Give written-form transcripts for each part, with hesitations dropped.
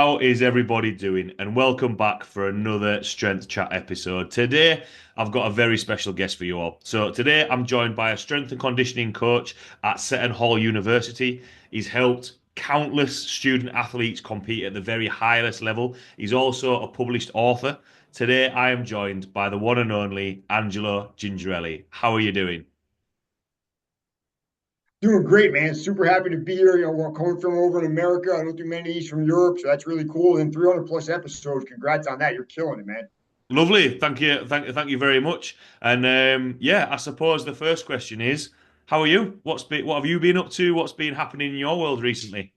How is everybody doing? And welcome back for another Strength Chat episode. Today, I've got a very special guest for you all. So, today, I'm joined by a strength and conditioning coach at Seton Hall University. He's helped countless student athletes compete at the very highest level. He's also a published author. Today, I am joined by the one and only Angelo Gingerelli. How are you doing? Doing great, man. Super happy to be here. We're coming from over in America. I don't do many East from Europe, so that's really cool. And 300 plus episodes. Congrats on that. You're killing it, man. Lovely. Thank you very much. And yeah, I suppose the first question is, how are you? What have you been up to? What's been happening in your world recently?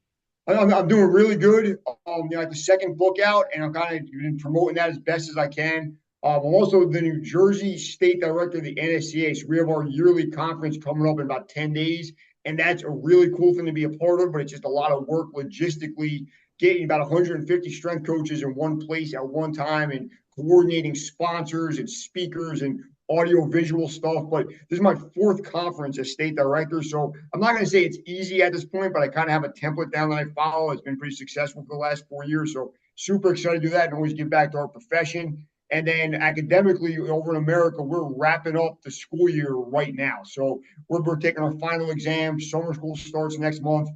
I'm doing really good. I have the second book out, and I'm kind of been promoting that as best as I can. I'm also the New Jersey State Director of the NSCA, so we have our yearly conference coming up in about 10 days, and that's a really cool thing to be a part of. But it's just a lot of work logistically, getting about 150 strength coaches in one place at one time, and coordinating sponsors and speakers and audio visual stuff. But this is my fourth conference as state director. So I'm not going to say it's easy at this point, but I kind of have a template down that I follow. It's been pretty successful for the last 4 years. So super excited to do that and always give back to our profession. And then academically over in America, we're wrapping up the school year right now. So we're taking our final exams. Summer school starts next month.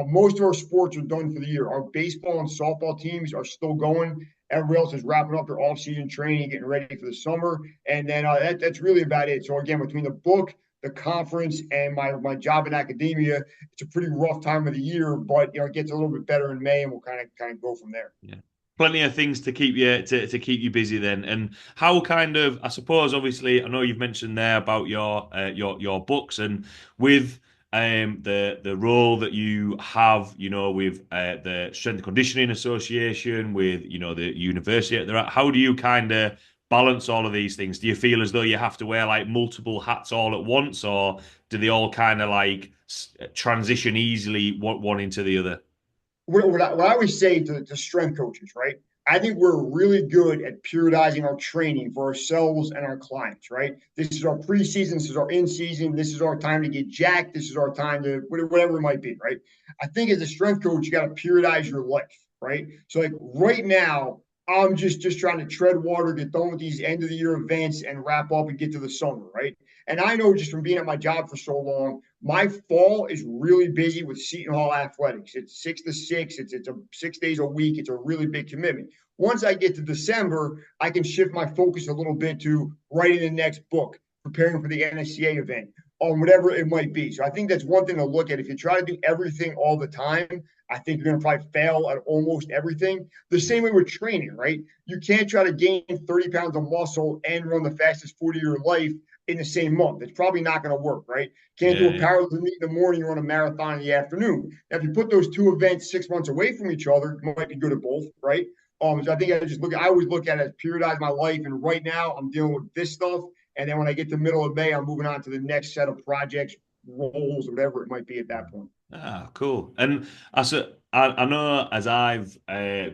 Most of our sports are done for the year. Our baseball and softball teams are still going. Everybody else is wrapping up their off-season training, getting ready for the summer, and then that's really about it. So again, between the book, the conference, and my job in academia, it's a pretty rough time of the year. But it gets a little bit better in May, and we'll kind of go from there. Yeah. Plenty of things to keep you to keep you busy then. And how kind of, I suppose, obviously, I know you've mentioned there about your books and with the role that you have, with the Strength and Conditioning Association, with the university that they're at. How do you kind of balance all of these things? Do you feel as though you have to wear like multiple hats all at once, or do they all kind of like transition easily one into the other? What I always say to strength coaches, right? I think we're really good at periodizing our training for ourselves and our clients, right? This is our preseason, this is our in season, this is our time to get jacked, this is our time to whatever it might be, right? I think as a strength coach, you got to periodize your life, right? So like right now, I'm just trying to tread water, get done with these end of the year events, and wrap up and get to the summer, right? And I know just from being at my job for so long, my fall is really busy with Seton Hall athletics. It's 6 to 6. It's a 6 days a week. It's a really big commitment. Once I get to December, I can shift my focus a little bit to writing the next book, preparing for the NSCA event, on whatever it might be. So I think that's one thing to look at. If you try to do everything all the time, I think you're going to probably fail at almost everything. The same way with training, right? You can't try to gain 30 pounds of muscle and run the fastest 40 of your life in the same month. It's probably not going to work, right? Can't do a Yeah, powerlifting meet in the morning, you run a marathon in the afternoon. Now, if you put those two events 6 months away from each other, you might be good at both, right? So I think I always look at it as periodize my life. And right now I'm dealing with this stuff. And then when I get to the middle of May, I'm moving on to the next set of projects, roles, whatever it might be at that point. Ah, cool. And I know as I've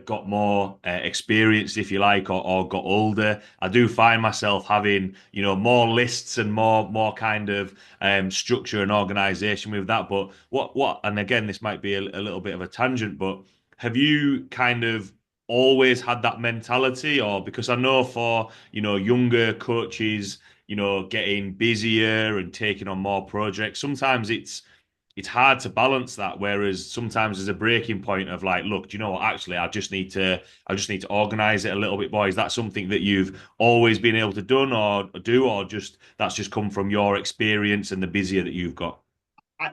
got more experience, if you like, or got older, I do find myself having, more lists and more kind of structure and organization with that. But and again, this might be a little bit of a tangent, but have you kind of always had that mentality, or because I know for, younger coaches, getting busier and taking on more projects, sometimes it's hard to balance that. Whereas sometimes there's a breaking point of like, look, do you know what? Actually, I just need to organize it a little bit more. Is that something that you've always been able to do, or just that's just come from your experience and the busier that you've got?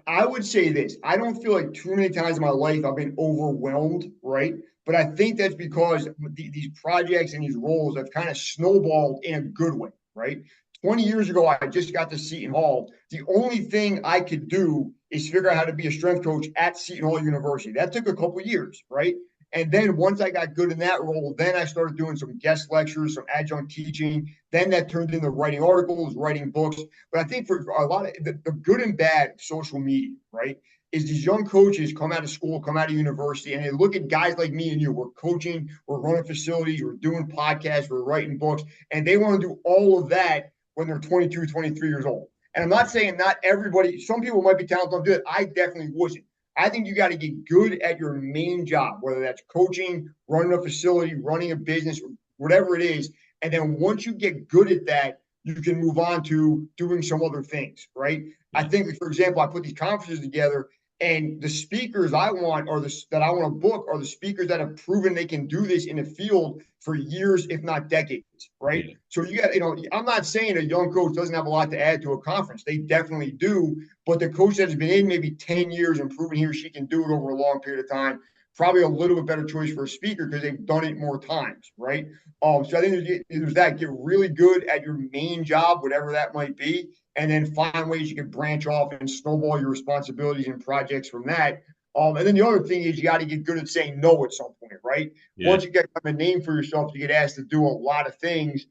I would say this. I don't feel like too many times in my life I've been overwhelmed, right? But I think that's because these projects and these roles have kind of snowballed in a good way, right? 20 years ago, I just got to Seton Hall. The only thing I could do is figure out how to be a strength coach at Seton Hall University. That took a couple of years, right? And then once I got good in that role, then I started doing some guest lectures, some adjunct teaching. Then that turned into writing articles, writing books. But I think for a lot of the good and bad of social media, right, is these young coaches come out of school, come out of university, and they look at guys like me and you. We're coaching, we're running facilities, we're doing podcasts, we're writing books, and they want to do all of that when they're 22, 23 years old. And I'm not saying not everybody, some people might be talented to do it. I definitely wasn't. I think you got to get good at your main job, whether that's coaching, running a facility, running a business, whatever it is. And then once you get good at that, you can move on to doing some other things, right? I Yeah. think, for example, I put these conferences together, and the speakers I want, or that I want to book, are the speakers that have proven they can do this in the field for years, if not decades, right? Yeah. So you got, I'm not saying a young coach doesn't have a lot to add to a conference. They definitely do. But the coach that has been in maybe 10 years and proven he or she can do it over a long period of time, probably a little bit better choice for a speaker because they've done it more times, right? So I think there's that. Get really good at your main job, whatever that might be, and then find ways you can branch off and snowball your responsibilities and projects from that. And then the other thing is you got to get good at saying no at some point, right? Yeah. Once you get a name for yourself, you get asked to do a lot of things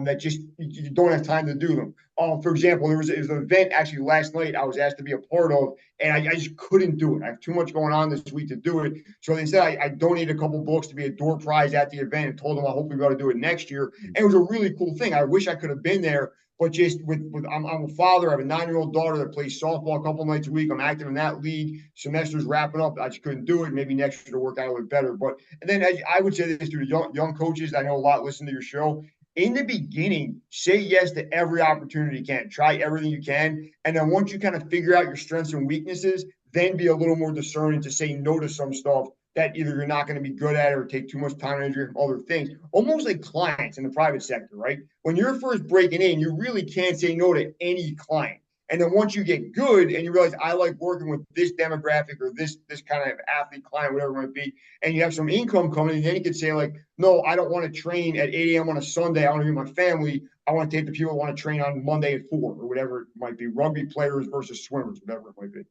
that just you don't have time to do them. For example, there was an event actually last night I was asked to be a part of, and I just couldn't do it. I have too much going on this week to do it. So instead, I donated a couple books to be a door prize at the event and told them I hope we got to do it next year. And it was a really cool thing. I wish I could have been there, but just with I'm a father. I have a 9-year-old daughter that plays softball a couple nights a week. I'm active in that league. Semester's wrapping up. I just couldn't do it. Maybe next year to work out a little better. But and then I would say this to the young coaches. I know a lot listen to your show. In the beginning, say yes to every opportunity you can. Try everything you can. And then once you kind of figure out your strengths and weaknesses, then be a little more discerning to say no to some stuff that either you're not going to be good at or take too much time and energy from other things. Almost like clients in the private sector, right? When you're first breaking in, you really can't say no to any client. And then once you get good and you realize I like working with this demographic or this kind of athlete client, whatever it might be, and you have some income coming in, then you can say like, no, I don't want to train at 8 a.m. on a Sunday. I want to be with my family. I want to take the people who want to train on Monday at 4 or whatever it might be. Rugby players versus swimmers, whatever it might be.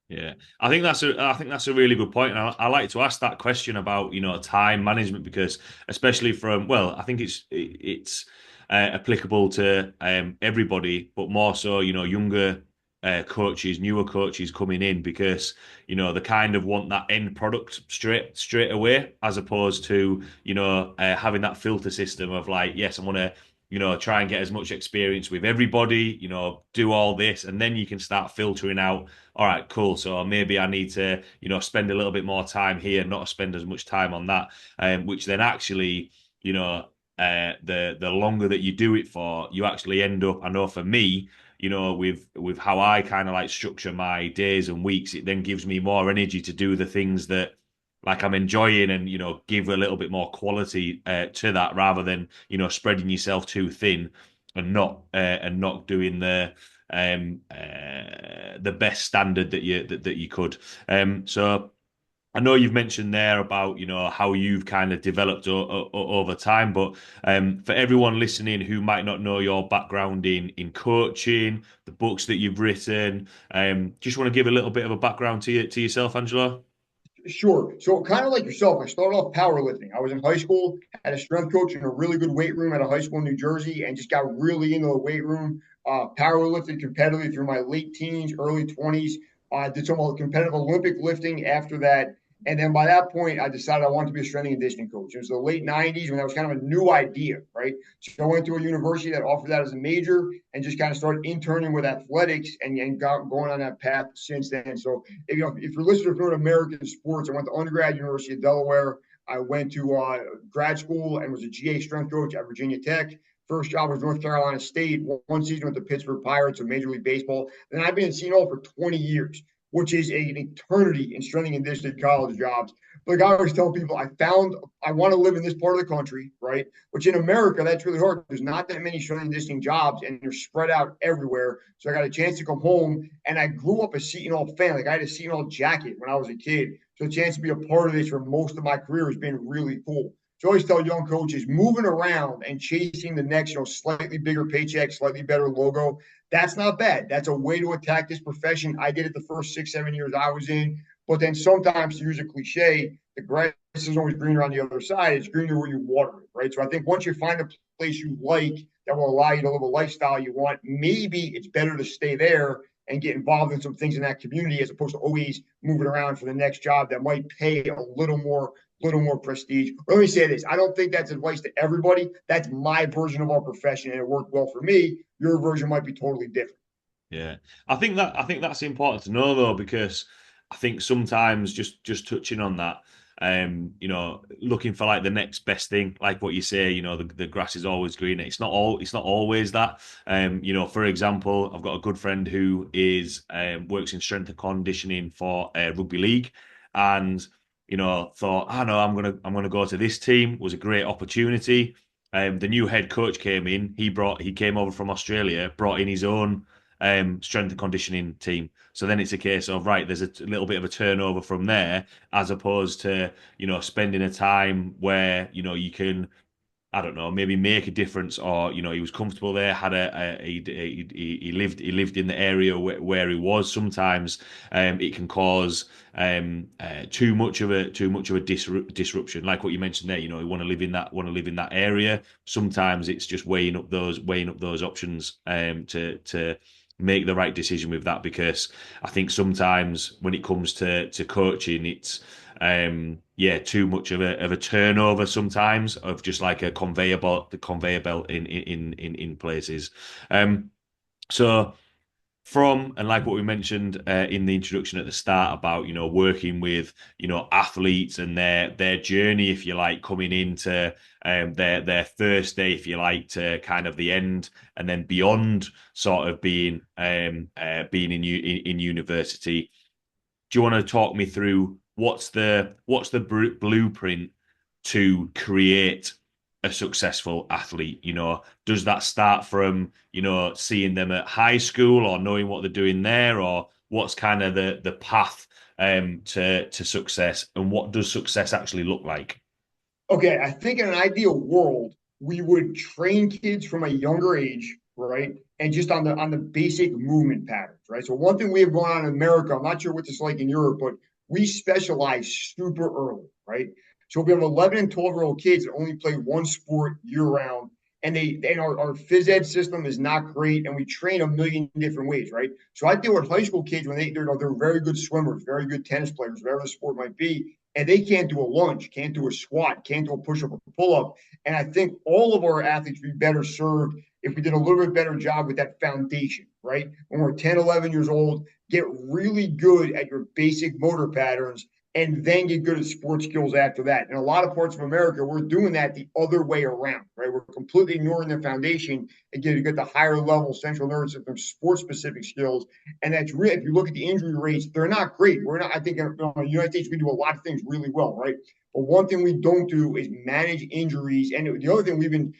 Yeah, I think that's a really good point, and I like to ask that question about time management because especially from well, I think it's applicable to everybody, but more so younger coaches, newer coaches coming in because they kind of want that end product straight away as opposed to having that filter system of like yes, I want to try and get as much experience with everybody, do all this, and then you can start filtering out, all right, cool. So maybe I need to, spend a little bit more time here, not spend as much time on that, which then actually, the longer that you do it for, you actually end up, I know for me, with how I kind of like structure my days and weeks, it then gives me more energy to do the things that like I'm enjoying and give a little bit more quality to that rather than spreading yourself too thin and not doing the best standard that you could. So I know you've mentioned there about how you've kind of developed over time, but for everyone listening who might not know your background in coaching, the books that you've written, just want to give a little bit of a background to yourself, Angelo. Sure. So kind of like yourself, I started off powerlifting. I was in high school, had a strength coach in a really good weight room at a high school in New Jersey, and just got really into the weight room. Powerlifted competitively through my late teens, early 20s. I did some competitive Olympic lifting after that. And then by that point, I decided I wanted to be a strength and conditioning coach. It was the late 90s when that was kind of a new idea, right? So I went to a university that offered that as a major and just kind of started interning with athletics and got going on that path since then. So if you're listening to American sports, I went to undergrad, University of Delaware. I went to grad school and was a GA strength coach at Virginia Tech. First job was North Carolina State, one season with the Pittsburgh Pirates of Major League Baseball. And I've been in Seton Hall for 20 years, which is an eternity in strength and conditioning college jobs. Like I always tell people, I want to live in this part of the country, right? Which in America, that's really hard. There's not that many strength and conditioning jobs, and they're spread out everywhere. So I got a chance to come home, and I grew up a Seton Hall fan. Like I had a Seton Hall jacket when I was a kid. So the chance to be a part of this for most of my career has been really cool. So I always tell young coaches, moving around and chasing the next, slightly bigger paycheck, slightly better logo, that's not bad. That's a way to attack this profession. I did it the first 6, 7 years I was in. But then sometimes, to use a cliche, the grass is always greener on the other side. It's greener where you water it, right? So I think once you find a place you like that will allow you to live a lifestyle you want, maybe it's better to stay there and get involved in some things in that community as opposed to always moving around for the next job that might pay a little more prestige. But let me say this. I don't think that's advice to everybody. That's my version of our profession, and it worked well for me. Your version might be totally different. Yeah, I think that's important to know though because I think sometimes just touching on that, looking for like the next best thing, like what you say, the grass is always green. It's not always that. For example, I've got a good friend who is works in strength and conditioning for rugby league, and thought, I know I'm gonna go to this team. Was a great opportunity. The new head coach came in. He came over from Australia, brought in his own strength and conditioning team. So then it's a case of, right, there's a little bit of a turnover from there, as opposed to, spending a time where, you can, I don't know, maybe make a difference, or he was comfortable there, had he lived in the area where he was. Sometimes it can cause too much of a disruption, like what you mentioned there. You want to live in that area. Sometimes it's just weighing up those options to make the right decision with that, because I think sometimes when it comes to coaching, it's too much of a turnover sometimes, of just like the conveyor belt in places. So and like what we mentioned in the introduction at the start about working with athletes and their journey, if you like, coming into their first day, if you like, to kind of the end, and then beyond, sort of being in university. Do you want to talk me through what's the blueprint to create a successful athlete? Does that start from, seeing them at high school, or knowing what they're doing there, or what's kind of the path to success, and what does success actually look like? Okay, I think in an ideal world, we would train kids from a younger age, right? And just on the basic movement patterns, right? So one thing we have going on in America, I'm not sure what this is like in Europe, but we specialize super early, right? So we have 11 and 12-year-old kids that only play one sport year round, and our phys ed system is not great, and we train a million different ways, right? So I deal with high school kids when they're very good swimmers, very good tennis players, whatever the sport might be, and they can't do a lunge, can't do a squat, can't do a push up or pull up. And I think all of our athletes would be better served if we did a little bit better job with that foundation, right? When we're 10, 11 years old, get really good at your basic motor patterns, and then get good at sports skills after that. In a lot of parts of America, we're doing that the other way around, right? We're completely ignoring the foundation and get the higher level central nervous system sports specific skills. And that's real. If you look at the injury rates, they're not great. We're not, I think in the United States, we do a lot of things really well, right? But one thing we don't do is manage injuries. And the other thing we've been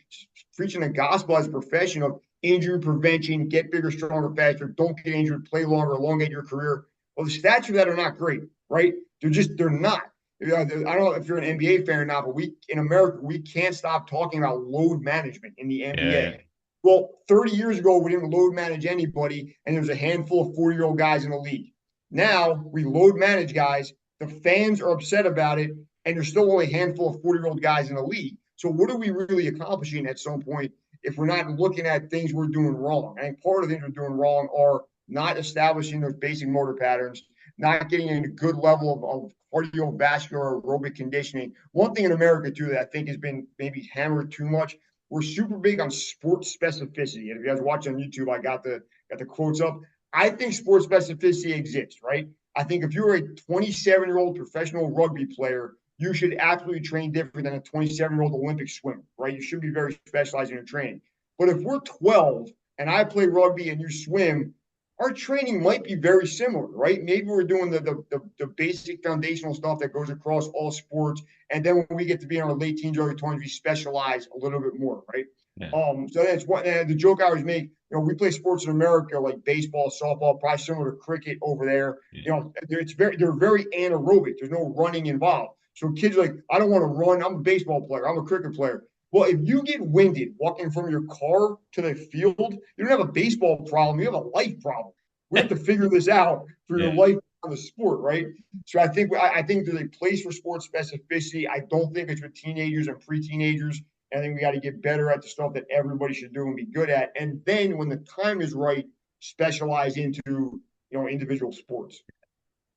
preaching the gospel as a profession of injury prevention, get bigger, stronger, faster, don't get injured, play longer, elongate your career. Well, the stats of that are not great, right? They're not. I don't know if you're an NBA fan or not, but we in America, we can't stop talking about load management in the Yeah, NBA. Well, 30 years ago, we didn't load manage anybody, and there's a handful of 40-year-old guys in the league. Now we load manage guys. The fans are upset about it, and there's still only a handful of 40-year-old guys in the league. So what are we really accomplishing at some point if we're not looking at things we're doing wrong? I think part of the things we're doing wrong are not establishing those basic motor patterns, not getting in a good level of cardiovascular aerobic conditioning. One thing in America, too, that I think has been maybe hammered too much, we're super big on sports specificity. And if you guys watch on YouTube, I got the quotes up. I think sports specificity exists, right? I think if you're a 27-year-old professional rugby player, you should absolutely train different than a 27-year-old Olympic swimmer, right? You should be very specialized in your training. But if we're 12 and I play rugby and you swim, our training might be very similar, right? Maybe we're doing the basic foundational stuff that goes across all sports, and then when we get to be in our late teens, early 20s, we specialize a little bit more, right? yeah, So that's what the joke I always make. We play sports in America like baseball, softball, probably similar to cricket over there. yeah, They're very anaerobic. There's no running involved. So kids are like, I don't want to run. I'm a baseball player. I'm a cricket player. Well, if you get winded walking from your car to the field, you don't have a baseball problem. You have a life problem. We have to figure this out for your yeah. life on the sport, right? So I think there's a place for sports specificity. I don't think it's with teenagers and pre-teenagers. I think we got to get better at the stuff that everybody should do and be good at. And then when the time is right, specialize into individual sports.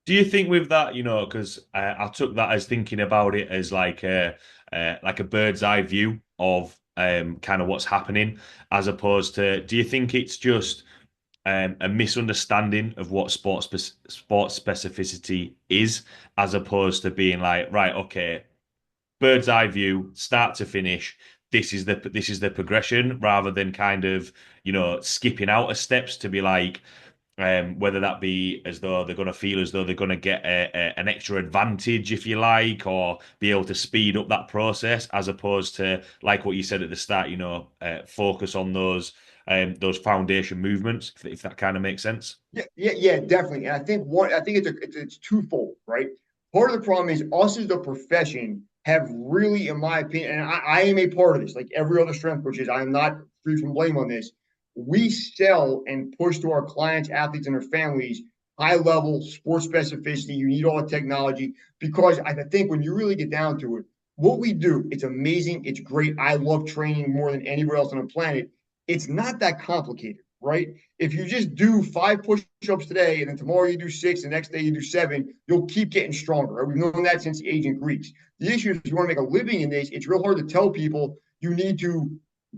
Do you think with that, because I took that as thinking about it as like a bird's eye view of kind of what's happening, as opposed to, do you think it's just a misunderstanding of what sports specificity is, as opposed to being like, right, okay, bird's eye view, start to finish. This is the progression, rather than kind of skipping out of steps to be like, whether that be as though they're going to feel as though they're going to get an extra advantage, if you like, or be able to speed up that process, as opposed to, like what you said at the start, focus on those foundation movements, if that kind of makes sense. Yeah, definitely. And I think it's twofold, right? Part of the problem is us as a profession have really, in my opinion, and I am a part of this, like every other strength coach is, I am not free from blame on this. We sell and push to our clients, athletes, and their families high level sports specificity. You need all the technology because I think when you really get down to it, what we do, it's amazing, it's great. I love training more than anybody else on the planet. It's not that complicated, right? If you just do 5 push-ups today and then tomorrow you do 6, the next day you do 7, you'll keep getting stronger. Right? We've known that since the ancient Greeks. The issue is if you want to make a living in this, it's real hard to tell people you need to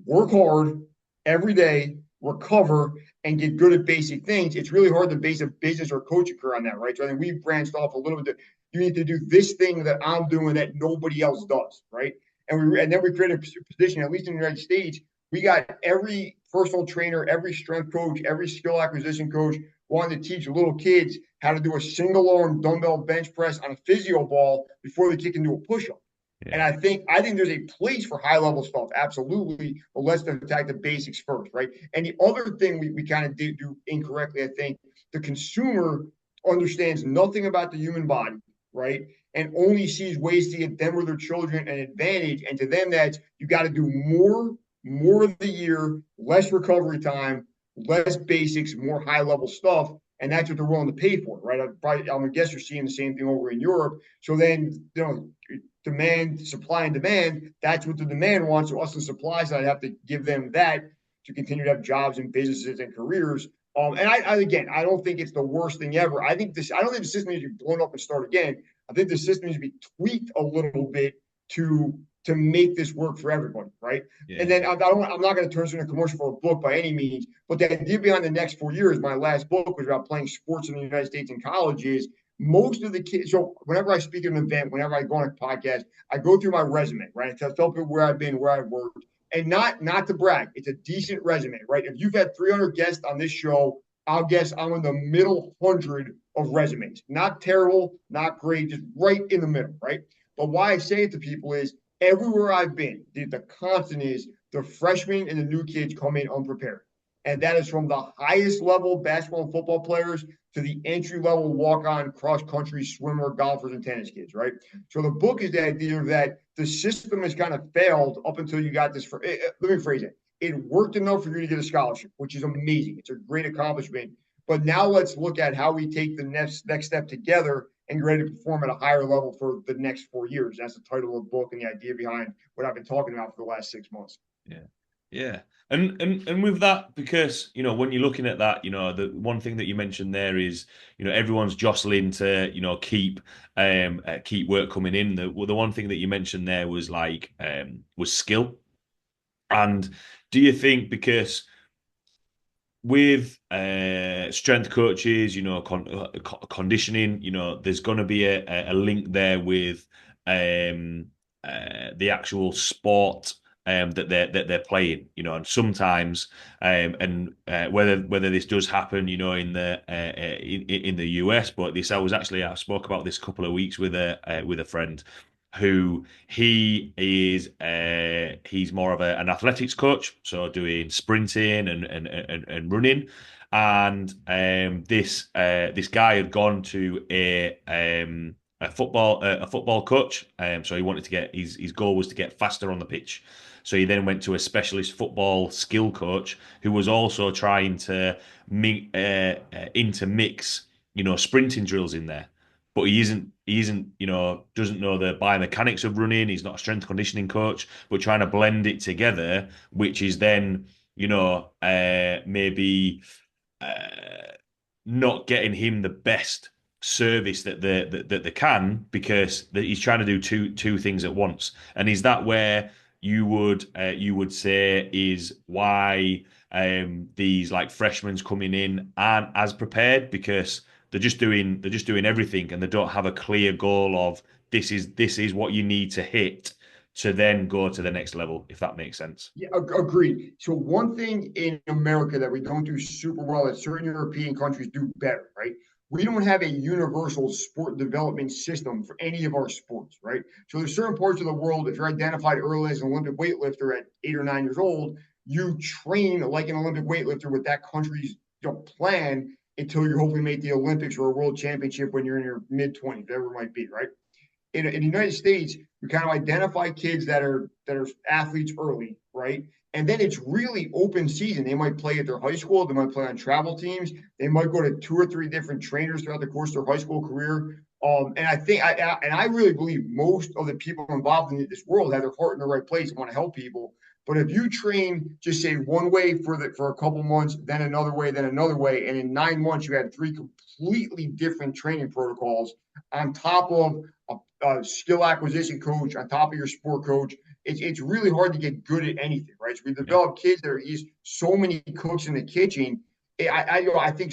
work hard every day, recover, and get good at basic things. It's really hard to base a business or coaching career on that, right? So I think we've branched off a little bit. You need to do this thing that I'm doing that nobody else does, right? And then we create a position, at least in the United States, we got every personal trainer, every strength coach, every skill acquisition coach wanting to teach little kids how to do a single arm dumbbell bench press on a physio ball before they kick into a push up. And Yeah. I think there's a place for high level stuff, absolutely. But let's attack the basics first, right? And the other thing we kind of did do incorrectly, I think, the consumer understands nothing about the human body, right? And only sees ways to get them or their children an advantage. And to them, that's you got to do more of the year, less recovery time, less basics, more high level stuff. And that's what they're willing to pay for, right? I'm gonna guess you're seeing the same thing over in Europe. So then, demand, supply and demand, that's what the demand wants. So us on the supply side have to give them that to continue to have jobs and businesses and careers. And again, I don't think it's the worst thing ever. I don't think the system needs to be blown up and start again. I think the system needs to be tweaked a little bit to make this work for everybody, right? And Yeah. then I'm not going to turn this into a commercial for a book by any means, but the idea behind the next 4 years, my last book was about playing sports in the United States and colleges. Most of the kids, so whenever I speak at an event, whenever I go on a podcast, I go through my resume, right? I tell people where I've been, where I've worked, and not to brag. It's a decent resume, right? If you've had 300 guests on this show, I'll guess I'm in the middle 100 of resumes. Not terrible, not great, just right in the middle, right? But why I say it to people is everywhere I've been, the constant is the freshmen and the new kids come in unprepared. And that is from the highest level basketball and football players to the entry level walk on cross country swimmer, golfers, and tennis kids, right? So the book is the idea that the system has kind of failed up until you got this. Let me phrase it. It worked enough for you to get a scholarship, which is amazing. It's a great accomplishment. But now let's look at how we take the next step together and ready to perform at a higher level for the next 4 years. That's the title of the book and the idea behind what I've been talking about for the last 6 months. Yeah. Yeah. And with that, because when you're looking at that, the one thing that you mentioned there is, everyone's jostling to, keep work coming in. The one thing that you mentioned there was like was skill. And do you think because with strength coaches, conditioning, there's going to be a link there with the actual sport that they're playing, and sometimes and whether this does happen, in the US, but I spoke about this a couple of weeks with a friend who he's more of an athletics coach, so doing sprinting and running. And this guy had gone to a football coach. So he wanted to get his goal was to get faster on the pitch. So he then went to a specialist football skill coach who was also trying to intermix, sprinting drills in there. But he isn't, doesn't know the biomechanics of running. He's not a strength conditioning coach, but trying to blend it together, which is then, maybe not getting him the best service that they can, because he's trying to do two things at once. And is that where you would say is why these like freshmen coming in aren't as prepared because they're just doing everything and they don't have a clear goal of this is what you need to hit to then go to the next level, if that makes sense. Yeah, agreed. So one thing in America that we don't do super well that certain European countries do better, right? We don't have a universal sport development system for any of our sports, right? So there's certain parts of the world, if you're identified early as an Olympic weightlifter at 8 or 9 years old, you train like an Olympic weightlifter with that country's plan until you hopefully make the Olympics or a world championship when you're in your mid 20s, whatever it might be, right? In the United States, we kind of identify kids that are athletes early, right? And then it's really open season. They might play at their high school, they might play on travel teams, they might go to 2 or 3 different trainers throughout the course of their high school career. And I really believe most of the people involved in this world have their heart in the right place and want to help people. But if you train, just say one way for a couple months, then another way, and in 9 months you had three completely different training protocols on top of skill acquisition coach on top of your sport coach. It's really hard to get good at anything, right? So we Yeah. develop kids that are so many cooks in the kitchen. I think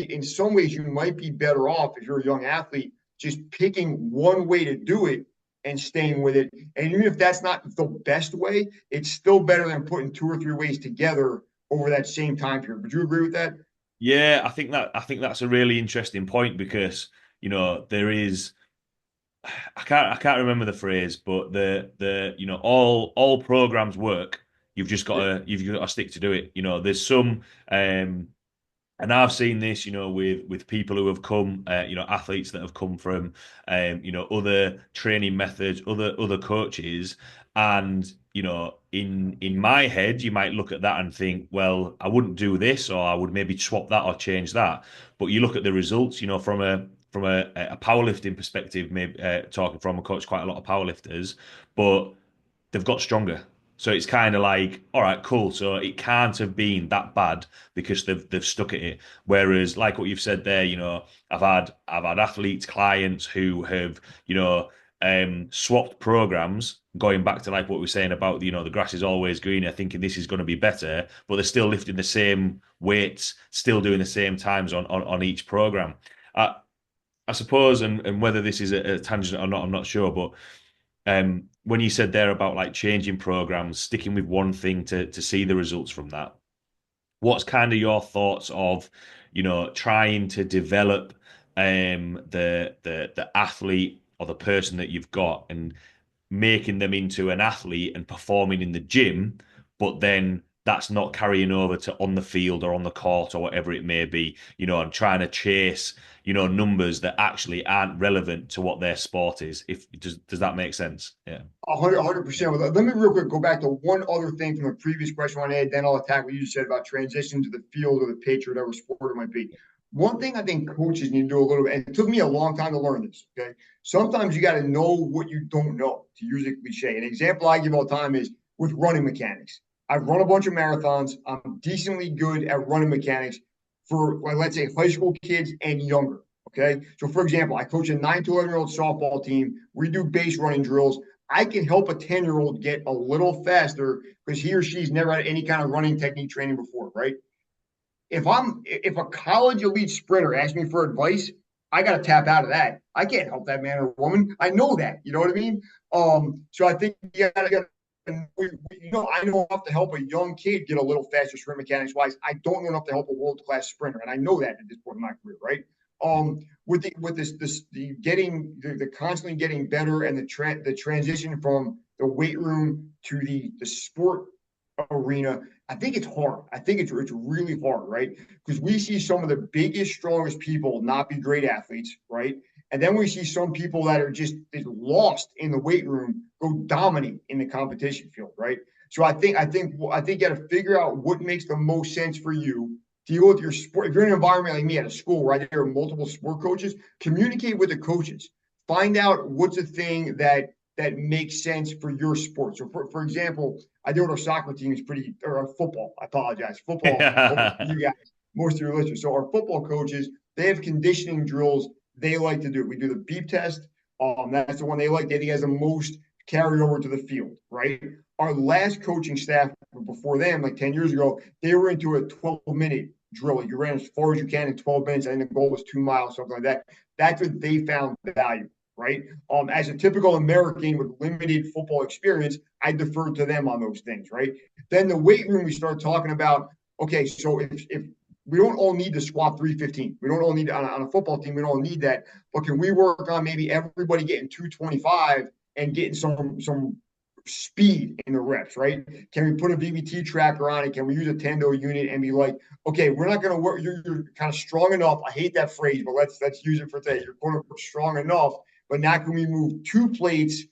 in some ways you might be better off if you're a young athlete just picking one way to do it and staying with it. And even if that's not the best way, it's still better than putting 2 or 3 ways together over that same time period. Would you agree with that? Yeah, I think that's a really interesting point because, there is I can't remember the phrase, but all programs work. You've got to stick to do it. There's some and I've seen this, with people who have come, athletes that have come from, other training methods, other coaches, and in my head, you might look at that and think, well, I wouldn't do this, or I would maybe swap that or change that. But you look at the results, from a powerlifting perspective, maybe talking from a coach, quite a lot of powerlifters, but they've got stronger. So it's kind of like, all right, cool. So it can't have been that bad because they've stuck at it. Whereas, like what you've said there, I've had athletes, clients who have, swapped programs, going back to like what we were saying about, the grass is always greener, thinking this is going to be better, but they're still lifting the same weights, still doing the same times on each program. I suppose, and whether this is a tangent or not, I'm not sure, but when you said there about like changing programs, sticking with one thing to see the results from that, what's kind of your thoughts of, trying to develop the athlete or the person that you've got and making them into an athlete and performing in the gym, but then that's not carrying over to on the field or on the court or whatever it may be, and trying to chase, numbers that actually aren't relevant to what their sport is. If does that make sense? Yeah. 100%. Let me real quick go back to one other thing from the previous question I had, then I'll attack what you just said about transition to the field or the pitch or whatever sport it might be. One thing I think coaches need to do a little bit, and it took me a long time to learn this. Okay. Sometimes you got to know what you don't know, to use a cliche. An example I give all the time is with running mechanics. I've run a bunch of marathons. I'm decently good at running mechanics for, like, let's say, high school kids and younger. Okay. So, for example, I coach a 9 to 11-year-old softball team. We do base running drills. I can help a 10-year-old get a little faster because he or she's never had any kind of running technique training before, right? If a college elite sprinter asks me for advice, I got to tap out of that. I can't help that man or woman. I know that. You know what I mean? So I think I know enough to help a young kid get a little faster sprint mechanics wise. I don't know enough to help a world class sprinter, and I know that at this point in my career, right? With the constantly getting better and the transition from the weight room to the sport arena, I think it's hard. I think it's really hard, right? Because we see some of the biggest, strongest people not be great athletes, right? And then we see some people that are just lost in the weight room go dominate in the competition field, right? So I think you got to figure out what makes the most sense for you. Deal with your sport. If you're in an environment like me at a school where there are multiple sport coaches, communicate with the coaches. Find out what's the thing that makes sense for your sport. So, for example, I know our soccer team is or football. I apologize. Football, hopefully for you guys, most of your listeners. So, our football coaches, they have conditioning drills they like to do. We do the beep test. That's the one they like. They think has the most carry over to the field, right? Our last coaching staff before them, like 10 years ago, they were into a 12-minute drill. You ran as far as you can in 12 minutes, and the goal was 2 miles, something like that. That's what they found value, right? As a typical American with limited football experience, I defer to them on those things, right? Then the weight room, we start talking about, okay, so if we don't all need to squat 315. We don't all need on a football team. We don't need that. But can we work on maybe everybody getting 225 and getting some speed in the reps, right? Can we put a VBT tracker on it? Can we use a Tendo unit and be like, okay, we're not going to work. You're kind of strong enough. I hate that phrase, but let's use it for today. You're quote unquote strong enough, but now can we move 2 plates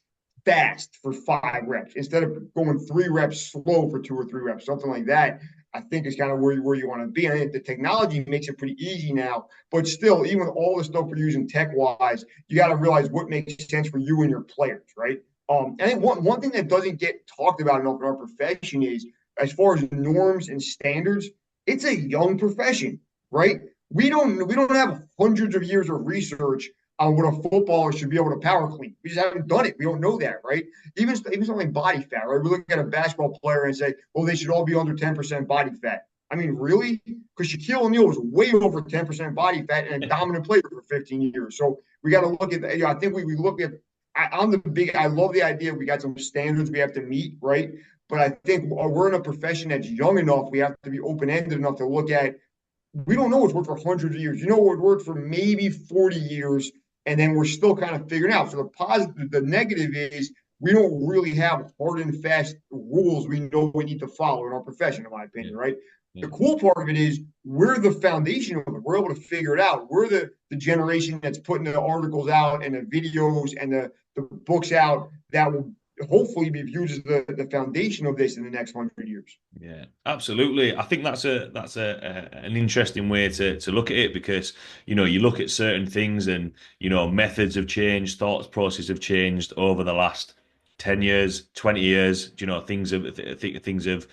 fast for 5 reps instead of going 3 reps slow for 2 or 3 reps, something like that? I think is kind of where you want to be. I think the technology makes it pretty easy now, but still, even with all the stuff we're using tech-wise, you got to realize what makes sense for you and your players, right? I think one thing that doesn't get talked about enough in our profession is, as far as norms and standards, it's a young profession, right? We don't have hundreds of years of research on what a footballer should be able to power clean. We just haven't done it. We don't know that, right? Even something like body fat, right? We look at a basketball player and say, well, they should all be under 10% body fat. I mean, really? Because Shaquille O'Neal was way over 10% body fat and a dominant player for 15 years. So we got to look at that. I think we look at, I love the idea we got some standards we have to meet, right? But I think we're in a profession that's young enough. We have to be open-ended enough to look at, we don't know what's worked for hundreds of years. You know what worked for maybe 40 years, and then we're still kind of figuring out. So the positive, the negative is we don't really have hard and fast rules we know we need to follow in our profession, in my opinion, right? The cool part of it is we're the foundation of it. We're able to figure it out. We're the generation that's putting the articles out and the videos and the books out that will hopefully be viewed as the foundation of this in the next 100 years. Yeah, absolutely. I think that's an interesting way to look at it because you look at certain things and methods have changed, thoughts processes have changed over the last 10 years, 20 years. Things have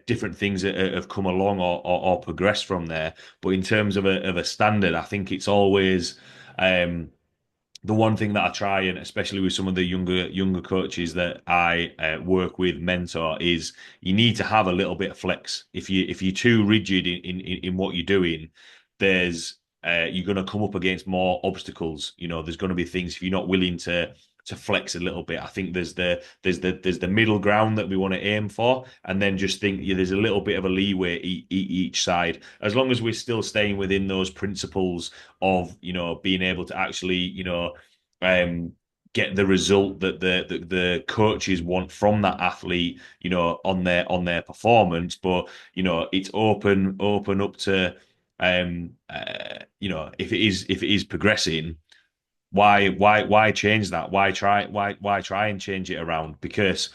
different things have come along or progressed from there. But in terms of a standard, I think it's always the one thing that I try, and especially with some of the younger coaches that I work with, mentor, is you need to have a little bit of flex. If you're too rigid in what you're doing, there's you're going to come up against more obstacles. There's going to be things if you're not willing to flex a little bit. I think there's the middle ground that we want to aim for, and then just think there's a little bit of a leeway each side, as long as we're still staying within those principles of being able to actually get the result that the coaches want from that athlete, on their performance. But it's open up to if it is progressing. Why change that? Why try and change it around? Because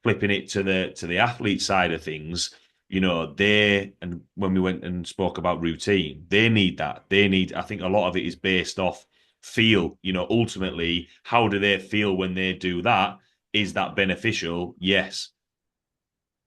flipping it to the athlete side of things, and when we went and spoke about routine, they need that. I think a lot of it is based off feel. Ultimately, how do they feel when they do that? Is that beneficial? Yes.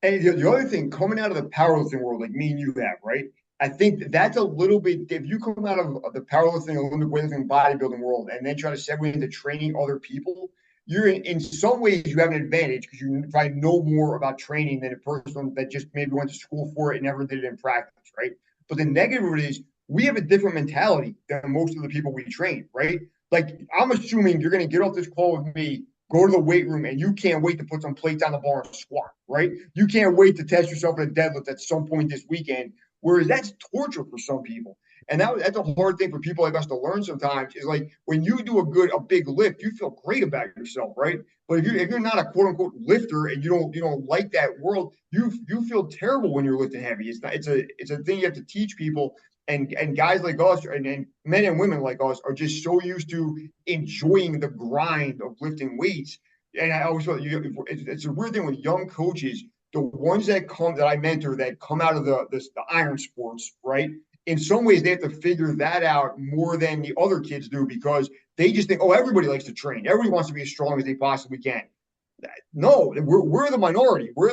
And the other thing, coming out of the powerlifting world, like me and you have, right? I think that's a little bit, if you come out of the powerlifting, Olympic weightlifting, bodybuilding world, and then try to segue into training other people, you're in some ways you have an advantage because you probably know more about training than a person that just maybe went to school for it and never did it in practice, right? But the negative is we have a different mentality than most of the people we train, right? Like I'm assuming you're going to get off this call with me, go to the weight room, and you can't wait to put some plates on the bar and squat, right? You can't wait to test yourself in a deadlift at some point this weekend. Whereas that's torture for some people. And that's a hard thing for people like us to learn sometimes is like when you do a big lift, you feel great about yourself, right? But if you're not a quote unquote lifter and you don't like that world, you feel terrible when you're lifting heavy. It's a thing you have to teach people. And guys like us and men and women like us are just so used to enjoying the grind of lifting weights. And I always feel it's a weird thing with young coaches. The ones that I mentor that come out of the iron sports, right? In some ways, they have to figure that out more than the other kids do because they just think, oh, everybody likes to train. Everybody wants to be as strong as they possibly can. No, we're the minority. We're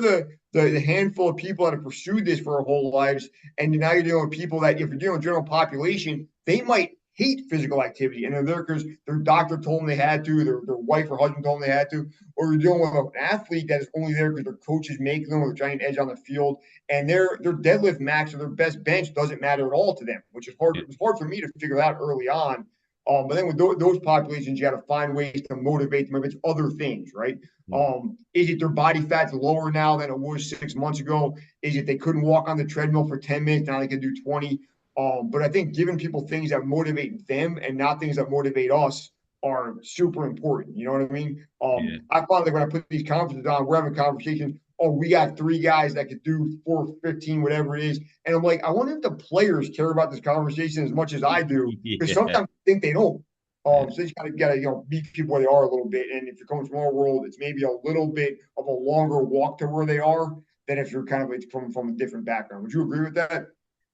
the handful of people that have pursued this for our whole lives. And now you're dealing with people that, if you're dealing with general population, they might hate physical activity, and they're there because their doctor told them they had to, their wife or husband told them they had to, or you're dealing with an athlete that is only there because their coach is making them with a giant edge on the field, and their deadlift max or their best bench doesn't matter at all to them, which is hard. Yeah. It was hard for me to figure out early on. But then with those populations, you got to find ways to motivate them. If it's other things, right? Mm. Is it their body fat's lower now than it was 6 months ago? Is it they couldn't walk on the treadmill for 10 minutes, now they can do 20? But I think giving people things that motivate them and not things that motivate us are super important. You know what I mean? Yeah. I find that when I put these conferences on, we're having conversations. Oh, we got 3 guys that could do 415, whatever it is. And I'm like, I wonder if the players care about this conversation as much as I do, because Yeah. sometimes I think they don't. Yeah. So you just gotta meet people where they are a little bit. And if you're coming from our world, it's maybe a little bit of a longer walk to where they are than if you're kind of like from a different background. Would you agree with that?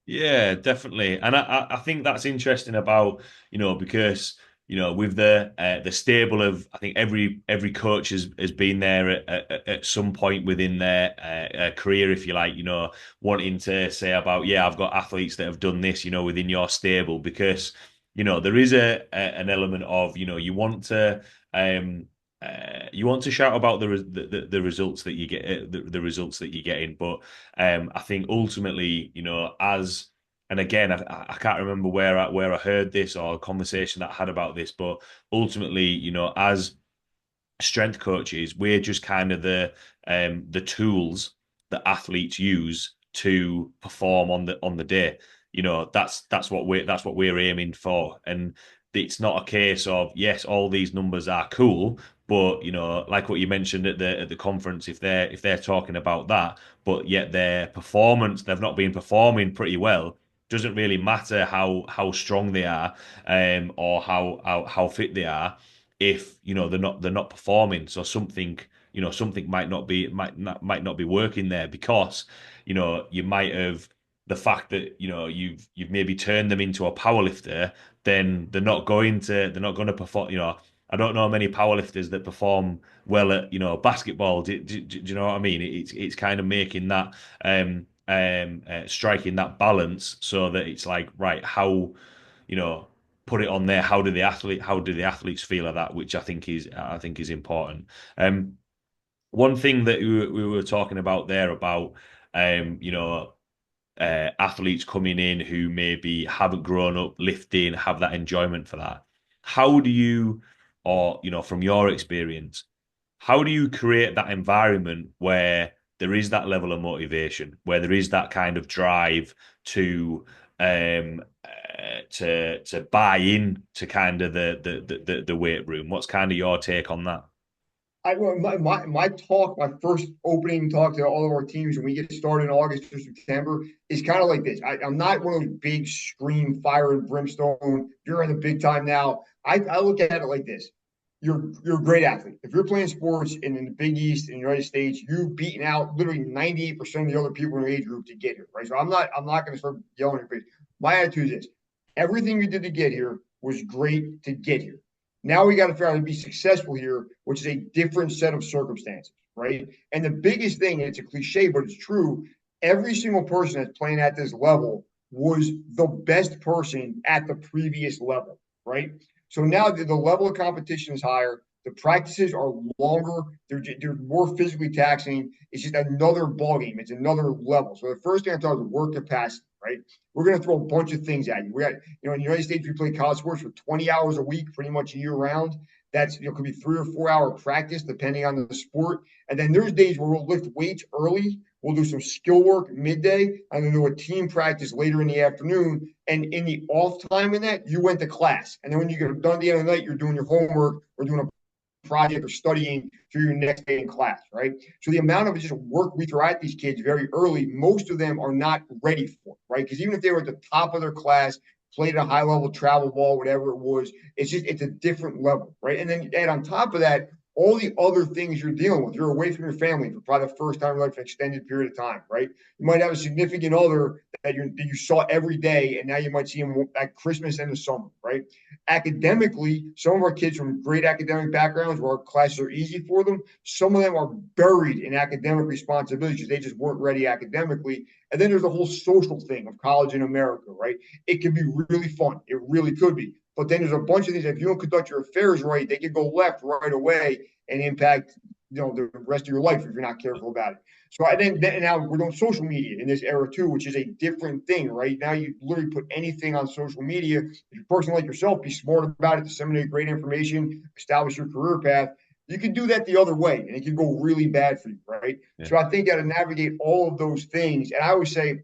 Yeah, definitely. And I think that's interesting about, because, with the stable of, I think every coach has been there at some point within their career, if you like, wanting to say about, yeah, I've got athletes that have done this, within your stable, because, there is an element of, you want to shout about the results that you get, the results that you're getting, but I think ultimately, and again, I can't remember where I heard this or a conversation that I had about this, but ultimately, as strength coaches, we're just kind of the tools that athletes use to perform on the day. That's what we're aiming for, and it's not a case of, yes, all these numbers are cool, but like what you mentioned at the conference, if they're talking about that, but yet their performance, they've not been performing pretty well. Doesn't really matter how strong they are, or how fit they are, if they're not performing. So something might not be working there, because you might have, the fact that you've maybe turned them into a power lifter, then they're not going to perform. I don't know many powerlifters that perform well at basketball. Do you know what I mean? It's kind of making that, striking that balance, so that it's like, right, how, you know put it on there. How do the athletes feel at that? Which I think is important. One thing that we were talking about there, about um, you know athletes coming in who maybe haven't grown up lifting, have that enjoyment for that. How do you, or from your experience, how do you create that environment where there is that level of motivation, where there is that kind of drive to buy in to kind of the weight room? What's kind of your take on that? My first opening talk to all of our teams when we get started in August or September is kind of like this. I'm not one of those big scream fire and brimstone. You're in the big time now. I look at it like this. You're a great athlete. If you're playing sports in the Big East in the United States, you've beaten out literally 98% of the other people in your age group to get here, right? So I'm not going to start yelling at you. My attitude is this: everything we did to get here was great to get here. Now we got to figure out how to be successful here, which is a different set of circumstances, right? And the biggest thing, and it's a cliche, but it's true, every single person that's playing at this level was the best person at the previous level, right? So now the level of competition is higher. The practices are longer. They're more physically taxing. It's just another ballgame. It's another level. So the first thing I talk is work capacity, right? We're going to throw a bunch of things at you. We got, in the United States, we play college sports for 20 hours a week, pretty much year round. That's, could be 3 or 4 hour practice depending on the sport. And then there's days where we'll lift weights early. We'll do some skill work midday, and then do a team practice later in the afternoon. And in the off time in that, you went to class. And then when you get done at the end of the night, you're doing your homework or doing a project or studying for your next day in class, right? So the amount of just work we throw at these kids very early, most of them are not ready for, right? Because even if they were at the top of their class, played at a high level travel ball, whatever it was, it's a different level, right? And then add on top of that all the other things you're dealing with. You're away from your family for probably the first time in life for an extended period of time, right? You might have a significant other that you saw every day, and now you might see them at Christmas and the summer, right? Academically, some of our kids from great academic backgrounds where our classes are easy for them, some of them are buried in academic responsibilities. They just weren't ready academically. And then there's the whole social thing of college in America, right? It can be really fun. It really could be. But then there's a bunch of things. If you don't conduct your affairs right, they can go left right away and impact the rest of your life if you're not careful about it. So I think now we're doing social media in this era too, which is a different thing, right? Now you literally put anything on social media. If you're a person like yourself, be smart about it, disseminate great information, establish your career path. You can do that the other way, and it can go really bad for you, right? Yeah. So I think you got to navigate all of those things. And I always say,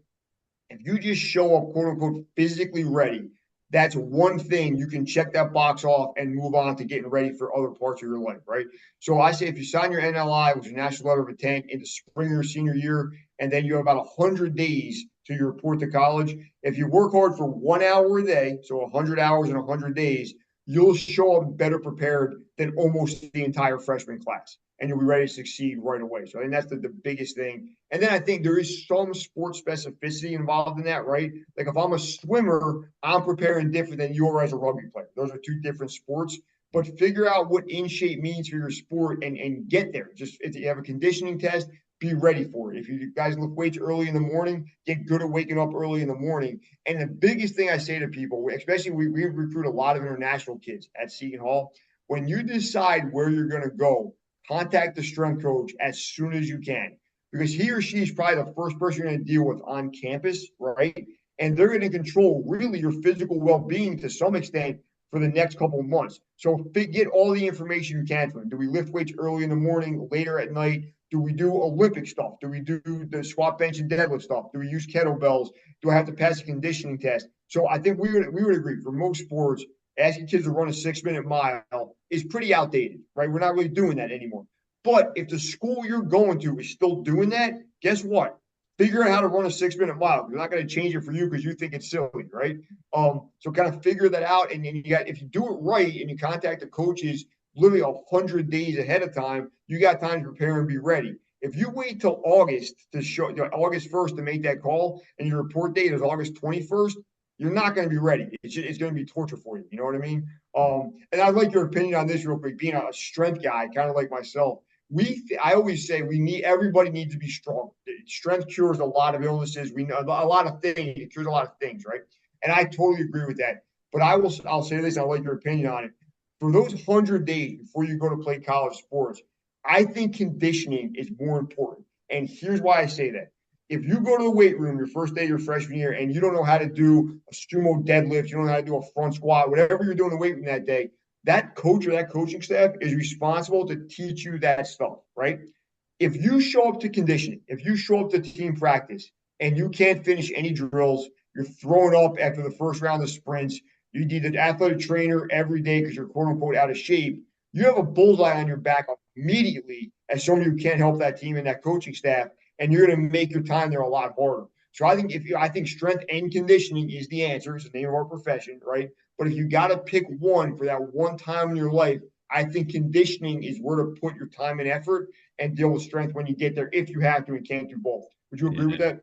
if you just show up, quote unquote, physically ready, that's one thing you can check that box off and move on to getting ready for other parts of your life, right? So I say if you sign your NLI, which is your National Letter of Intent, in the spring of your senior year, and then you have about 100 days to your report to college, if you work hard for 1 hour a day, so 100 hours in 100 days, you'll show up better prepared than almost the entire freshman class, and you'll be ready to succeed right away. So I think that's the biggest thing. And then I think there is some sport specificity involved in that, right? Like if I'm a swimmer, I'm preparing different than you are as a rugby player. Those are two different sports. But figure out what in shape means for your sport and get there. Just if you have a conditioning test, be ready for it. If you guys lift weights early in the morning, get good at waking up early in the morning. And the biggest thing I say to people, especially we recruit a lot of international kids at Seton Hall, when you decide where you're going to go, contact the strength coach as soon as you can, because he or she is probably the first person you're going to deal with on campus, right? And they're going to control really your physical well-being to some extent for the next couple of months. So get all the information you can from them. Do we lift weights early in the morning, later at night? Do we do Olympic stuff? Do we do the squat, bench, and deadlift stuff? Do we use kettlebells? Do I have to pass a conditioning test? So I think we would agree for most sports, asking kids to run a 6 minute mile is pretty outdated, right? We're not really doing that anymore. But if the school you're going to is still doing that, guess what? Figure out how to run a 6 minute mile. You're not going to change it for you because you think it's silly, right? So kind of figure that out, and then you got, if you do it right and you contact the coaches literally 100 days ahead of time, you got time to prepare and be ready. If you wait till August to show August 1st to make that call, and your report date is August 21st, you're not going to be ready. It's going to be torture for you. You know what I mean? And I'd like your opinion on this real quick. Being a strength guy, kind of like myself, I always say everybody needs to be strong. Strength cures a lot of illnesses. We know a lot of things. It cures a lot of things, right? And I totally agree with that. But I'll say this. I'll like your opinion on it. For those 100 days before you go to play college sports, I think conditioning is more important. And here's why I say that. If you go to the weight room your first day of your freshman year and you don't know how to do a sumo deadlift, you don't know how to do a front squat, whatever you're doing in the weight room that day, that coach or that coaching staff is responsible to teach you that stuff, right? If you show up to conditioning, if you show up to team practice and you can't finish any drills, you're throwing up after the first round of sprints, you need an athletic trainer every day because you're quote unquote out of shape, you have a bullseye on your back immediately as somebody who can't help that team and that coaching staff, and you're going to make your time there a lot harder. So I think strength and conditioning is the answer. It's the name of our profession, right? But if you got to pick one for that one time in your life, I think conditioning is where to put your time and effort and deal with strength when you get there, if you have to and can't do both. Would you agree Yeah. with that?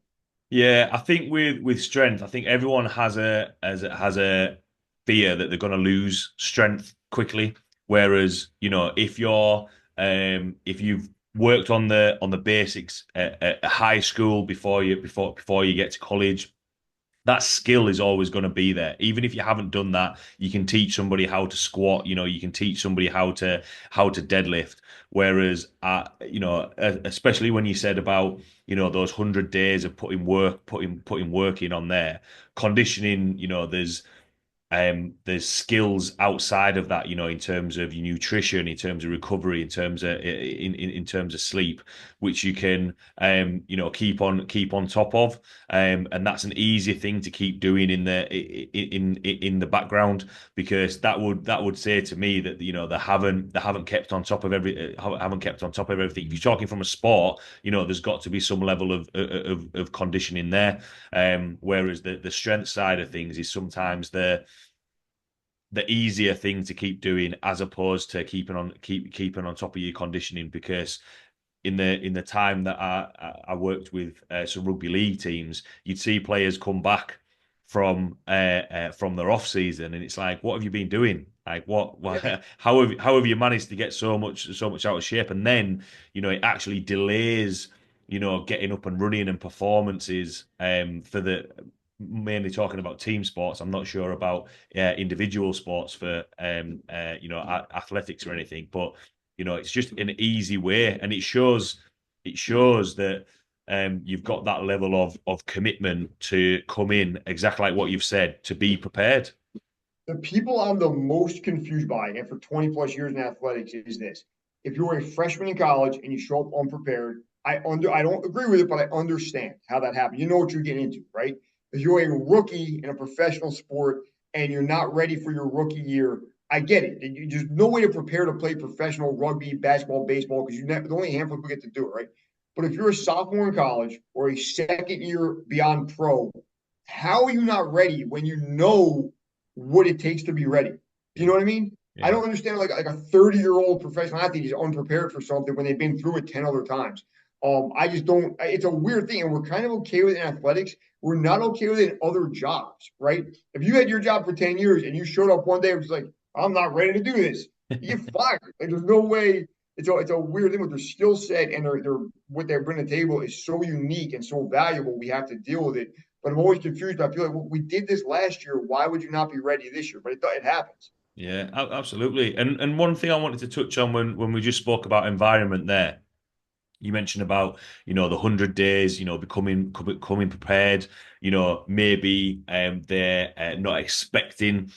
Yeah, I think with strength, I think everyone has a fear that they're going to lose strength quickly. Whereas, if you've worked on the basics at high school before you get to college, that skill is always going to be there. Even if you haven't done that, you can teach somebody how to squat, you can teach somebody how to deadlift. Whereas, especially when you said about, those 100 days of putting work in on there, conditioning, there's skills outside of that, in terms of your nutrition, in terms of recovery, in terms of sleep, which you can keep on top of. And that's an easy thing to keep doing in the background, because that would say to me that they haven't kept on top of everything. If you're talking from a sport, there's got to be some level of conditioning there. Whereas the strength side of things is sometimes the easier thing to keep doing as opposed to keeping on top of your conditioning because in the time that I worked with some rugby league teams, you'd see players come back from their off season, and it's like, what have you been doing? Like, Yeah. how have you managed to get so much out of shape? And then it actually delays getting up and running and performances for the mainly talking about team sports. I'm not sure about individual sports for athletics or anything, but it's just an easy way, and it shows that you've got that level of commitment to come in exactly like what you've said to be prepared. The people I'm the most confused by, and for 20 plus years in athletics, is this. If you're a freshman in college and you show up unprepared, I don't agree with it, but I understand how that happened. You know what you're getting into, right? If you're a rookie in a professional sport and you're not ready for your rookie year, I get it. There's no way to prepare to play professional rugby, basketball, baseball, because there's only a handful of people get to do it, right? But if you're a sophomore in college or a second year beyond pro, how are you not ready when you know what it takes to be ready? Do you know what I mean? I Yeah. don't understand like a 30-year-old professional athlete is unprepared for something when they've been through it 10 other times. I just don't, it's a weird thing, and we're kind of okay with it in athletics. We're not okay with it in other jobs, right? If you had your job for 10 years and you showed up one day and was like, I'm not ready to do this, you get fired. Like there's no way. It's a weird thing with their skill set and their what they bring to the table is so unique and so valuable. We have to deal with it. But I'm always confused. I feel like, well, we did this last year. Why would you not be ready this year? But it happens. Yeah, absolutely. And one thing I wanted to touch on when we just spoke about environment there, you mentioned about the 100 days, becoming prepared. Maybe they're not expecting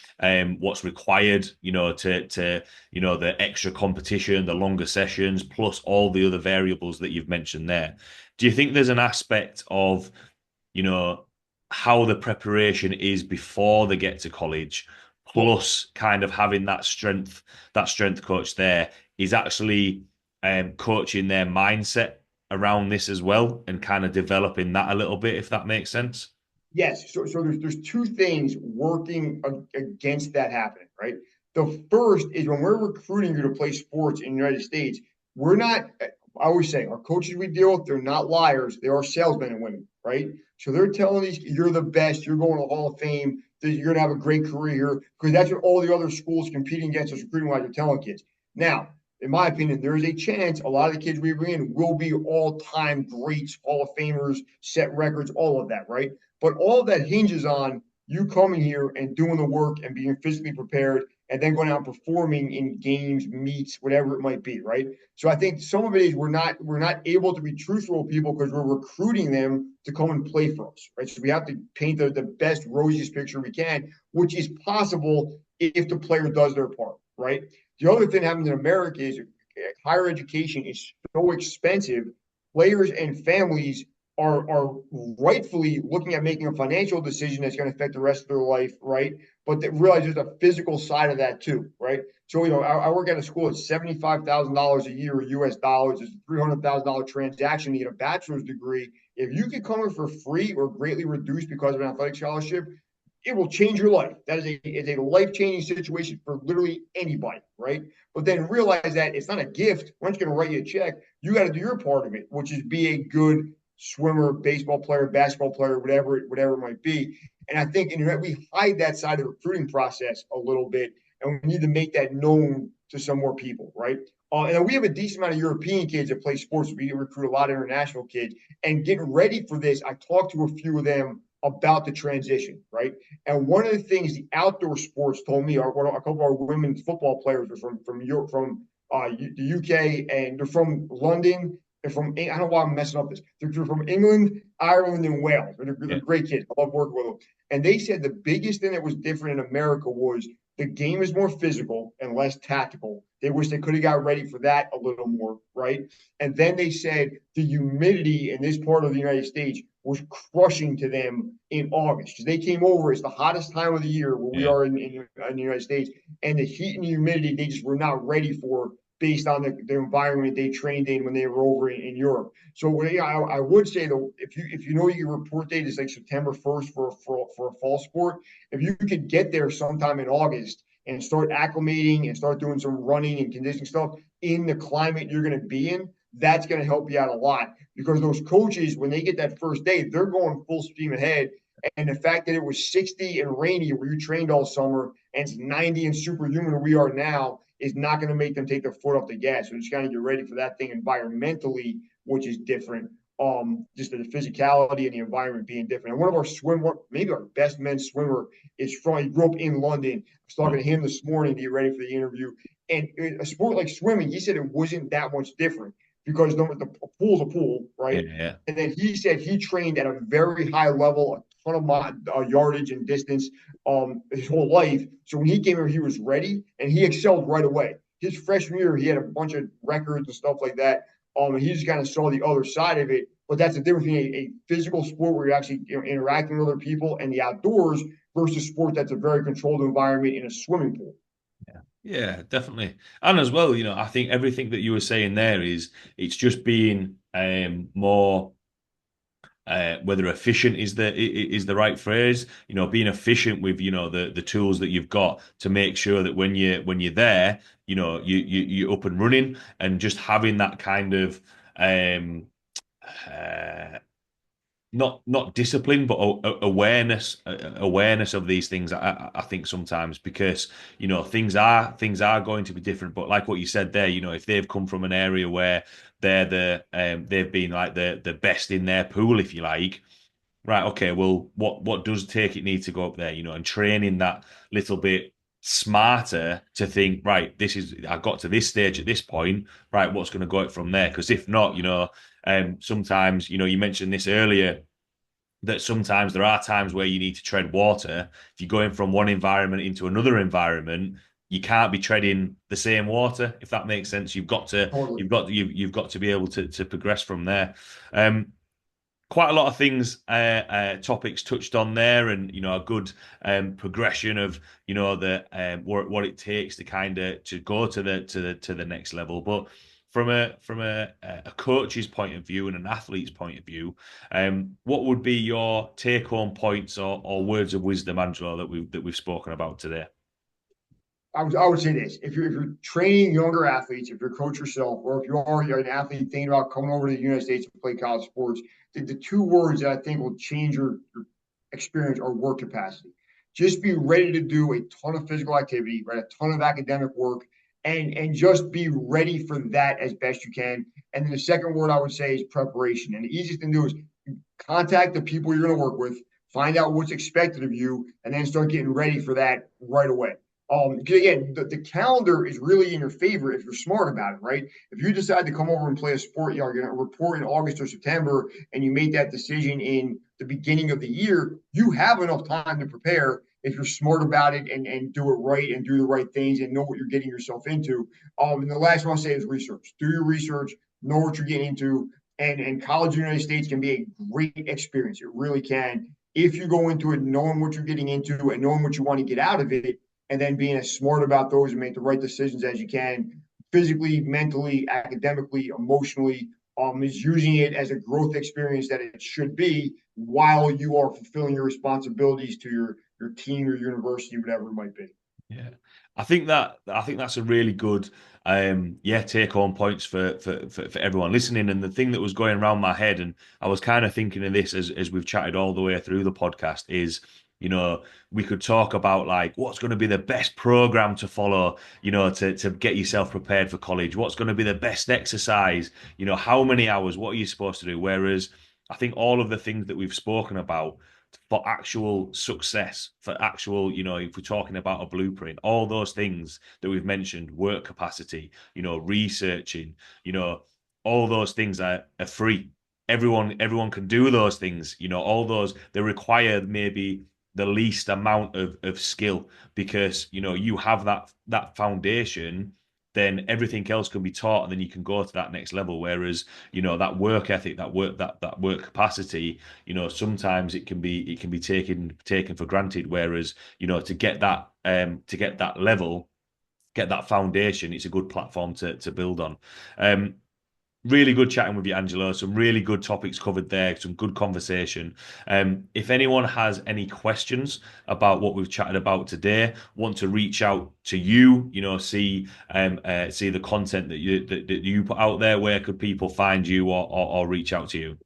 what's required. To the extra competition, the longer sessions, plus all the other variables that you've mentioned there. Do you think there's an aspect of you know how the preparation is before they get to college, Well, plus kind of having that strength coach there is actually coaching their mindset around this as well and kind of developing that a little bit, if that makes sense. yes. So there's two things working against that happening, right? The first is when we're recruiting you to play sports in the United States, we're not. I always say our coaches we deal with, they're not liars. They are salesmen and women, right? So they're telling these you're the best, you're going to Hall of Fame, that you're going to have a great career here because that's what all the other schools competing against us recruiting wise are telling kids. Now, in my opinion, there is a chance a lot of the kids we bring in will be all-time greats, Hall of Famers, set records, all of that, right? But all of that hinges on you coming here and doing the work and being physically prepared and then going out and performing in games, meets, whatever it might be, right? So I think some of it is we're not able to be truthful with people because we're recruiting them to come and play for us, right? So we have to paint the best, rosiest picture we can, which is possible if the player does their part, right? The other thing happening in America is higher education is so expensive. Players and families are rightfully looking at making a financial decision that's going to affect the rest of their life, right? But they realize there's a physical side of that too, right? So I work at a school at $75,000 a year U.S. dollars. It's a $300,000 transaction to get a bachelor's degree. If you could come in for free or greatly reduced because of an athletic scholarship, it will change your life. That is a life changing situation for literally anybody, right? But then realize that it's not a gift. We're just going to write you a check. You got to do your part of it, which is be a good swimmer, baseball player, basketball player, whatever it might be. And I think we hide that side of the recruiting process a little bit, and we need to make that known to some more people, right? And we have a decent amount of European kids that play sports. We recruit a lot of international kids. And getting ready for this, I talked to a few of them about the transition, right? And one of the things the outdoor sports told me, a couple of our women's football players are from Europe, from the UK, and they're from London. They're from, I don't know why I'm messing up this. They're from England, Ireland, and Wales. They're Yeah. great kids. I love working with them. And they said the biggest thing that was different in America was the game is more physical and less tactical. They wish they could have got ready for that a little more, right? And then they said the humidity in this part of the United States was crushing to them in August because they came over. It's the hottest time of the year where we Yeah. are in the United States, and the heat and the humidity they just were not ready for based on the environment they trained in when they were over in Europe. So I would say though, if you know your report date is like September 1st for a fall sport, if you could get there sometime in August, and start acclimating and start doing some running and conditioning stuff in the climate you're going to be in, that's going to help you out a lot. Because those coaches, when they get that first day, they're going full steam ahead. And the fact that it was 60 and rainy where you trained all summer and it's 90 and superhuman where we are now is not going to make them take their foot off the gas. So just kind of get ready for that thing environmentally, which is different. Just the physicality and the environment being different. And one of our maybe our best men's swimmer is he grew up in London. I was talking to him this morning to get ready for the interview. And a sport like swimming, he said it wasn't that much different because the pool's a pool, right? Yeah. And then he said he trained at a very high level, a ton of yardage and distance his whole life. So when he came here, he was ready and he excelled right away. His freshman year, he had a bunch of records and stuff like that. And he just kind of saw the other side of it. But that's the difference between a physical sport where you're actually interacting with other people and the outdoors versus sport that's a very controlled environment in a swimming pool. Yeah, definitely. And as well, I think everything that you were saying there it's just being more whether efficient is the right phrase, being efficient with, the tools that you've got to make sure that when you're there, you're up and running and just having that kind of um uh, not discipline, but awareness of these things. I think sometimes because things are going to be different. But like what you said there, if they've come from an area where they've been like the best in their pool, if you like, right? Okay, well, what does take it need to go up there, and training that little bit smarter to think, right, I got to this stage at this point, right, what's going to go it from there? Because if not, sometimes, you mentioned this earlier, that sometimes there are times where you need to tread water. If you're going from one environment into another environment, you can't be treading the same water, if that makes sense. You've got to Totally. you've got to be able to progress from there. Quite a lot of things, topics touched on there, and a good progression of what it takes to kind of to go to the next level. But from a coach's point of view and an athlete's point of view, what would be your take home points or words of wisdom, Angelo, that we've spoken about today? I would say this: if you're training younger athletes, if you're a coach yourself, or if you're an athlete thinking about coming over to the United States to play college sports, the two words that I think will change your experience are work capacity. Just be ready to do a ton of physical activity, right? A ton of academic work, and just be ready for that as best you can. And then the second word I would say is preparation. And the easiest thing to do is contact the people you're going to work with, find out what's expected of you, and then start getting ready for that right away. Again, the calendar is really in your favor if you're smart about it, right? If you decide to come over and play a sport, you're going to report in August or September, and you make that decision in the beginning of the year, you have enough time to prepare if you're smart about it and do it right and do the right things and know what you're getting yourself into. And the last one I'll say is research. Do your research, know what you're getting into, and college in the United States can be a great experience. It really can. If you go into it knowing what you're getting into and knowing what you want to get out of it, and then being as smart about those and make the right decisions as you can, physically, mentally, academically, emotionally, is using it as a growth experience that it should be while you are fulfilling your responsibilities to your team, your university, whatever it might be. Yeah, I think that's a really good take home points for everyone listening. And the thing that was going around my head, and I was kind of thinking of this as we've chatted all the way through the podcast, is we could talk about like what's going to be the best program to follow, to get yourself prepared for college. What's going to be the best exercise? How many hours? What are you supposed to do? Whereas I think all of the things that we've spoken about for actual success, for actual, if we're talking about a blueprint, all those things that we've mentioned, work capacity, researching, all those things are free. Everyone can do those things, all those they require maybe the least amount of skill because you have that foundation, then everything else can be taught and then you can go to that next level. Whereas that work ethic, that work capacity, sometimes it can be taken for granted. Whereas to get that level, get that foundation, it's a good platform to build on. Really good chatting with you, Angelo. Some really good topics covered there, some good conversation. If anyone has any questions about what we've chatted about today, want to reach out to you, see the content that you put out there, where could people find you or reach out to you?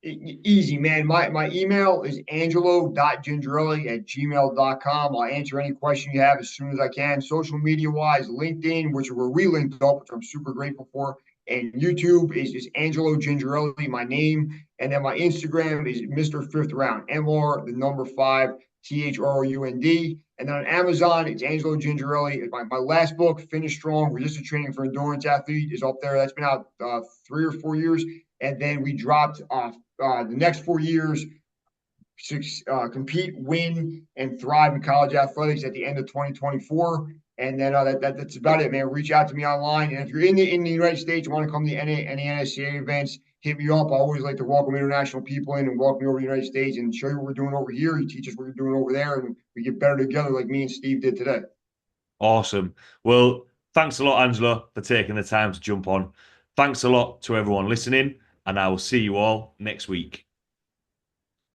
Easy, man. My email is angelo.gingerelli@gmail.com. I'll answer any question you have as soon as I can. Social media wise, LinkedIn, which we're linked up, which I'm super grateful for. And YouTube is just Angelo Gingerelli, my name. And then my Instagram is Mr. Fifth Round, MR, the number five, THRUND. And then on Amazon, it's Angelo Gingerelli. My last book, Finish Strong, Resistance Training for Endurance Athlete, is up there. That's been out 3 or 4 years. And then we dropped the next 4 years, compete, win, and thrive in college athletics at the end of 2024. And then that's about it, man. Reach out to me online. And if you're in the United States, you want to come to any NSCA events, hit me up. I always like to welcome international people in and welcome you over to the United States and show you what we're doing over here. You teach us what you're doing over there, and we get better together like me and Steve did today. Awesome. Well, thanks a lot, Angelo, for taking the time to jump on. Thanks a lot to everyone listening, and I will see you all next week.